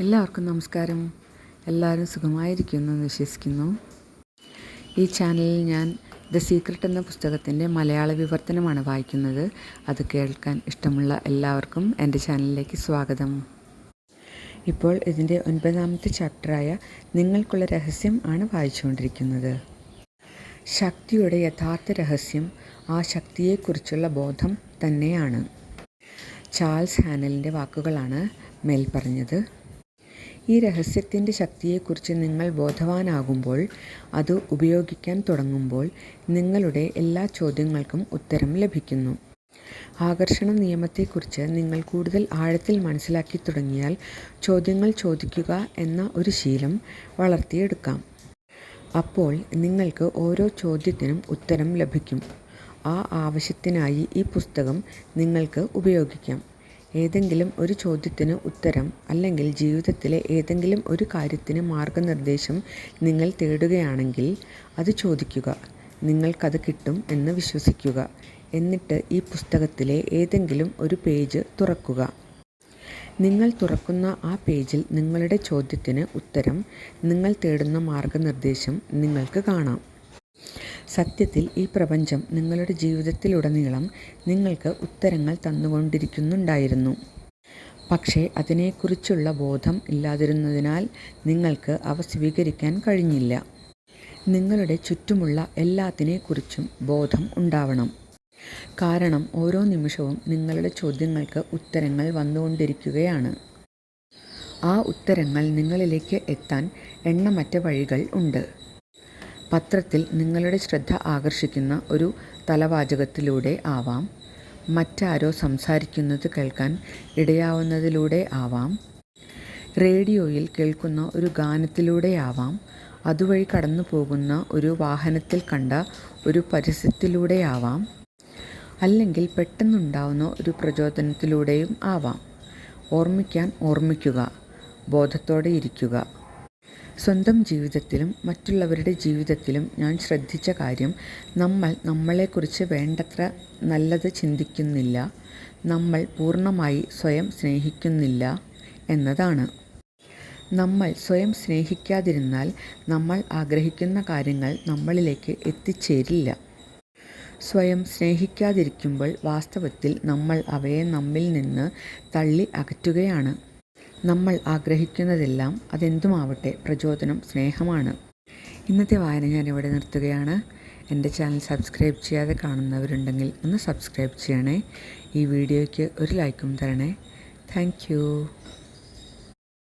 എല്ലാവർക്കും നമസ്കാരം. എല്ലാവരും സുഖമായിരിക്കുമെന്ന് വിശ്വസിക്കുന്നു. ഈ ചാനലിൽ ഞാൻ ദ സീക്രട്ട് എന്ന പുസ്തകത്തിൻ്റെ മലയാള വിവർത്തനമാണ് വായിക്കുന്നത്. അത് കേൾക്കാൻ ഇഷ്ടമുള്ള എല്ലാവർക്കും എൻ്റെ ചാനലിലേക്ക് സ്വാഗതം. ഇപ്പോൾ ഇതിൻ്റെ 9ാമത്തെ ചാപ്റ്ററായ നിങ്ങൾക്കുള്ള രഹസ്യം ആണ് വായിച്ചുകൊണ്ടിരിക്കുന്നത്. ശക്തിയുടെ യഥാർത്ഥ രഹസ്യം ആ ശക്തിയെക്കുറിച്ചുള്ള ബോധം തന്നെയാണ്. ചാൾസ് ഹാനലിൻ്റെ വാക്കുകളാണ് മേൽ പറഞ്ഞത്. ഈ രഹസ്യത്തിൻ്റെ ശക്തിയെക്കുറിച്ച് നിങ്ങൾ ബോധവാനാകുമ്പോൾ, അത് ഉപയോഗിക്കാൻ തുടങ്ങുമ്പോൾ നിങ്ങളുടെ എല്ലാ ചോദ്യങ്ങൾക്കും ഉത്തരം ലഭിക്കുന്നു. ആകർഷണ നിയമത്തെക്കുറിച്ച് നിങ്ങൾ കൂടുതൽ ആഴത്തിൽ മനസ്സിലാക്കി തുടങ്ങിയാൽ ചോദ്യങ്ങൾ ചോദിക്കുക എന്ന ഒരു ശീലം വളർത്തിയെടുക്കാം. അപ്പോൾ നിങ്ങൾക്ക് ഓരോ ചോദ്യത്തിനും ഉത്തരം ലഭിക്കും. ആ ആവശ്യത്തിനായി ഈ പുസ്തകം നിങ്ങൾക്ക് ഉപയോഗിക്കാം. ഏതെങ്കിലും ഒരു ചോദ്യത്തിന് ഉത്തരം അല്ലെങ്കിൽ ജീവിതത്തിലെ ഏതെങ്കിലും ഒരു കാര്യത്തിന് മാർഗനിർദ്ദേശം നിങ്ങൾ തേടുകയാണെങ്കിൽ അത് ചോദിക്കുക. നിങ്ങൾക്കത് കിട്ടും എന്ന് വിശ്വസിക്കുക. എന്നിട്ട് ഈ പുസ്തകത്തിലെ ഏതെങ്കിലും ഒരു പേജ് തുറക്കുക. നിങ്ങൾ തുറക്കുന്ന ആ പേജിൽ നിങ്ങളുടെ ചോദ്യത്തിന് ഉത്തരം, നിങ്ങൾ തേടുന്ന മാർഗനിർദ്ദേശം നിങ്ങൾക്ക് കാണാം. സത്യത്തിൽ ഈ പ്രപഞ്ചം നിങ്ങളുടെ ജീവിതത്തിലുടനീളം നിങ്ങൾക്ക് ഉത്തരങ്ങൾ തന്നുകൊണ്ടിരിക്കുന്നുണ്ടായിരുന്നു. പക്ഷേ അതിനെക്കുറിച്ചുള്ള ബോധം ഇല്ലാതിരുന്നതിനാൽ നിങ്ങൾക്ക് അവ സ്വീകരിക്കാൻ കഴിഞ്ഞില്ല. നിങ്ങളുടെ ചുറ്റുമുള്ള എല്ലാത്തിനെക്കുറിച്ചും ബോധം ഉണ്ടാവണം. കാരണം ഓരോ നിമിഷവും നിങ്ങളുടെ ചോദ്യങ്ങൾക്ക് ഉത്തരങ്ങൾ വന്നുകൊണ്ടിരിക്കുകയാണ്. ആ ഉത്തരങ്ങൾ നിങ്ങളിലേക്ക് എത്താൻ എണ്ണമറ്റ വഴികൾ ഉണ്ട്. പത്രത്തിൽ നിങ്ങളുടെ ശ്രദ്ധ ആകർഷിക്കുന്ന ഒരു തലവാചകത്തിലൂടെ ആവാം, മറ്റാരോ സംസാരിക്കുന്നത് കേൾക്കാൻ ഇടയാവുന്നതിലൂടെ ആവാം, റേഡിയോയിൽ കേൾക്കുന്ന ഒരു ഗാനത്തിലൂടെയാവാം, അതുവഴി കടന്നു പോകുന്ന ഒരു വാഹനത്തിൽ കണ്ട ഒരു പരസ്യത്തിലൂടെയാവാം, അല്ലെങ്കിൽ പെട്ടെന്നുണ്ടാവുന്ന ഒരു പ്രചോദനത്തിലൂടെയും ആവാം. ഓർമ്മിക്കാൻ ഓർമ്മിക്കുക, ബോധത്തോടെ ഇരിക്കുക. സ്വന്തം ജീവിതത്തിലും മറ്റുള്ളവരുടെ ജീവിതത്തിലും ഞാൻ ശ്രദ്ധിച്ച കാര്യം, നമ്മൾ നമ്മളെക്കുറിച്ച് വേണ്ടത്ര നല്ലത് ചിന്തിക്കുന്നില്ല, നമ്മൾ പൂർണ്ണമായി സ്വയം സ്നേഹിക്കുന്നില്ല എന്നതാണ്. നമ്മൾ സ്വയം സ്നേഹിക്കാതിരുന്നാൽ നമ്മൾ ആഗ്രഹിക്കുന്ന കാര്യങ്ങൾ നമ്മളിലേക്ക് എത്തിച്ചേരില്ല. സ്വയം സ്നേഹിക്കാതിരിക്കുമ്പോൾ വാസ്തവത്തിൽ നമ്മൾ അവയെ നമ്മിൽ നിന്ന് തള്ളി അകറ്റുകയാണ്. നമ്മൾ ആഗ്രഹിക്കുന്നതെല്ലാം, അതെന്തുമാവട്ടെ, പ്രചോദനം സ്നേഹമാണ്. ഇന്നത്തെ വായന ഞാനിവിടെ നിർത്തുകയാണ്. എൻ്റെ ചാനൽ സബ്സ്ക്രൈബ് ചെയ്യാതെ കാണുന്നവരുണ്ടെങ്കിൽ ഒന്ന് സബ്സ്ക്രൈബ് ചെയ്യണേ. ഈ വീഡിയോയ്ക്ക് ഒരു ലൈക്കും തരണേ. താങ്ക്